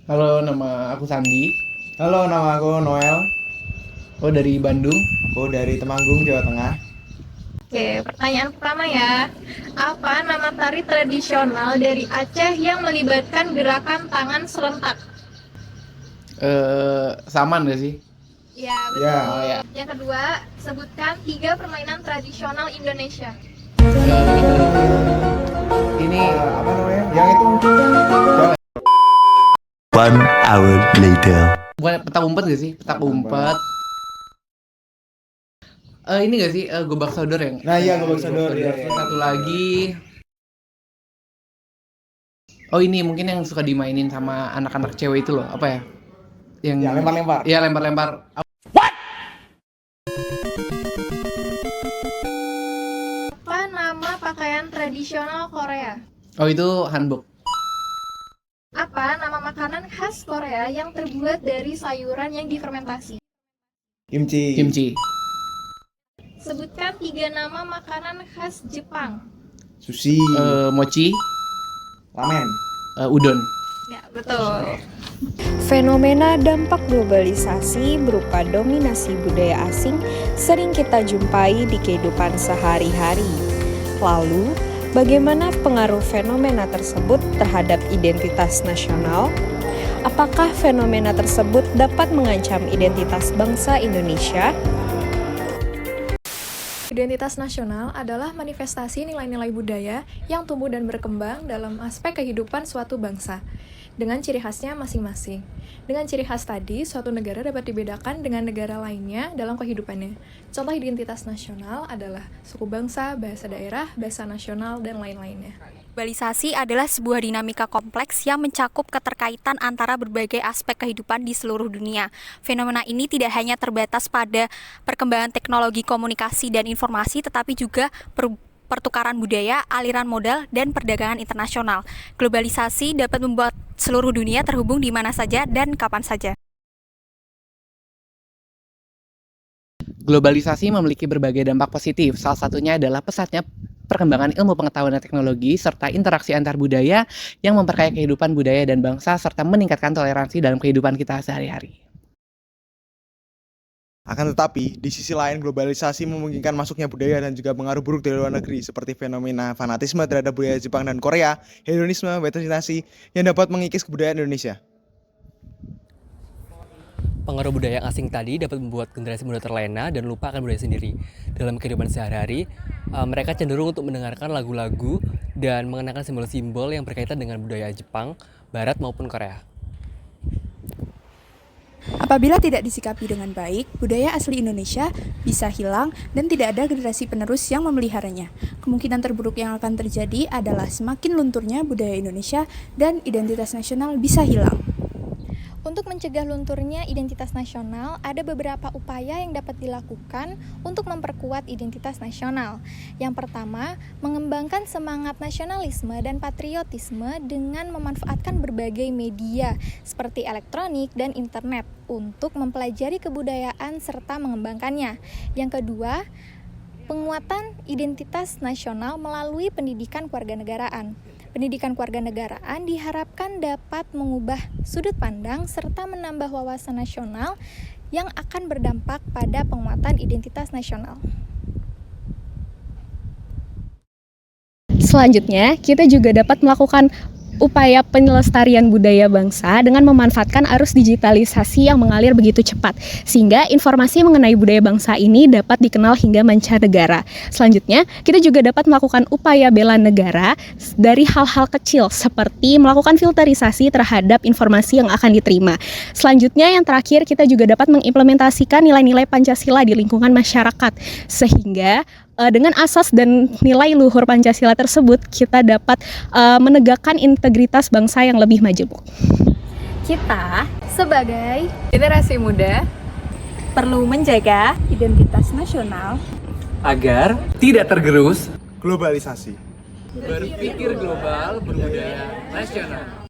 Halo, nama aku Sandi. Halo, nama aku Noel. Aku dari Bandung. Aku dari Temanggung, Jawa Tengah. Oke, pertanyaan pertama ya. Apa nama tari tradisional dari Aceh yang melibatkan gerakan tangan serentak? Saman gak sih? Ya, betul. Ya. Oh ya. Yang kedua, sebutkan 3 permainan tradisional Indonesia. Ini Apa namanya? Yang itu. One hour later. bukan petak umpet gak sih? Petak umpet. Ini gak sih gobak sodor yang? Nah, iya, gobak sodor, iya, iya. Terus satu lagi. Oh, ini mungkin yang suka dimainin sama anak-anak cewek itu loh. Apa ya? Yang Ya, lempar-lempar. Iya, lempar-lempar. Apa nama pakaian tradisional Korea? Oh, itu hanbok. Apa nama makanan khas Korea yang terbuat dari sayuran yang difermentasi? Kimchi. Kimchi. Sebutkan 3 nama makanan khas Jepang. Sushi. Mochi. Ramen. Ya, Udon. betul. Fenomena dampak globalisasi berupa dominasi budaya asing sering kita jumpai di kehidupan sehari-hari. Lalu, bagaimana pengaruh fenomena tersebut terhadap identitas nasional? Apakah fenomena tersebut dapat mengancam identitas bangsa Indonesia? Identitas nasional adalah manifestasi nilai-nilai budaya yang tumbuh dan berkembang dalam aspek kehidupan suatu bangsa, dengan ciri khasnya masing-masing. Dengan ciri khas tadi, suatu negara dapat dibedakan dengan negara lainnya dalam kehidupannya. Contoh identitas nasional adalah suku bangsa, bahasa daerah, bahasa nasional, dan lain-lainnya. Globalisasi adalah sebuah dinamika kompleks yang mencakup keterkaitan antara berbagai aspek kehidupan di seluruh dunia. Fenomena ini tidak hanya terbatas pada perkembangan teknologi komunikasi dan informasi, tetapi juga pertukaran budaya, aliran modal, dan perdagangan internasional. Globalisasi dapat membuat seluruh dunia terhubung di mana saja dan kapan saja. Globalisasi memiliki berbagai dampak positif. Salah satunya adalah pesatnya perkembangan ilmu pengetahuan dan teknologi serta interaksi antar budaya yang memperkaya kehidupan budaya dan bangsa serta meningkatkan toleransi dalam kehidupan kita sehari-hari. Akan tetapi, di sisi lain globalisasi memungkinkan masuknya budaya dan juga pengaruh buruk dari luar negeri seperti fenomena fanatisme terhadap budaya Jepang dan Korea, hedonisme, westernisasi yang dapat mengikis kebudayaan Indonesia. Pengaruh budaya asing tadi dapat membuat generasi muda terlena dan lupa akan budaya sendiri. Dalam kehidupan sehari-hari, mereka cenderung untuk mendengarkan lagu-lagu dan mengenakan simbol-simbol yang berkaitan dengan budaya Jepang, Barat maupun Korea. Apabila tidak disikapi dengan baik, budaya asli Indonesia bisa hilang dan tidak ada generasi penerus yang memeliharanya. Kemungkinan terburuk yang akan terjadi adalah semakin lunturnya budaya Indonesia dan identitas nasional bisa hilang. Untuk mencegah lunturnya identitas nasional, ada beberapa upaya yang dapat dilakukan untuk memperkuat identitas nasional. Yang pertama, mengembangkan semangat nasionalisme dan patriotisme dengan memanfaatkan berbagai media seperti elektronik dan internet untuk mempelajari kebudayaan serta mengembangkannya. Yang kedua, penguatan identitas nasional melalui pendidikan kewarganegaraan. Pendidikan kewarganegaraan diharapkan dapat mengubah sudut pandang serta menambah wawasan nasional yang akan berdampak pada penguatan identitas nasional. Selanjutnya, kita juga dapat melakukan upaya penyelestarian budaya bangsa dengan memanfaatkan arus digitalisasi yang mengalir begitu cepat, sehingga informasi mengenai budaya bangsa ini dapat dikenal hingga mancanegara. Selanjutnya, kita juga dapat melakukan upaya bela negara dari hal-hal kecil, seperti melakukan filterisasi terhadap informasi yang akan diterima. Selanjutnya, yang terakhir, kita juga dapat mengimplementasikan nilai-nilai Pancasila di lingkungan masyarakat, sehingga dengan asas dan nilai luhur Pancasila tersebut, kita dapat menegakkan integritas bangsa yang lebih majemuk. Kita, sebagai generasi muda, Perlu menjaga identitas nasional Agar tidak tergerus Globalisasi. berpikir global, berbudaya nasional.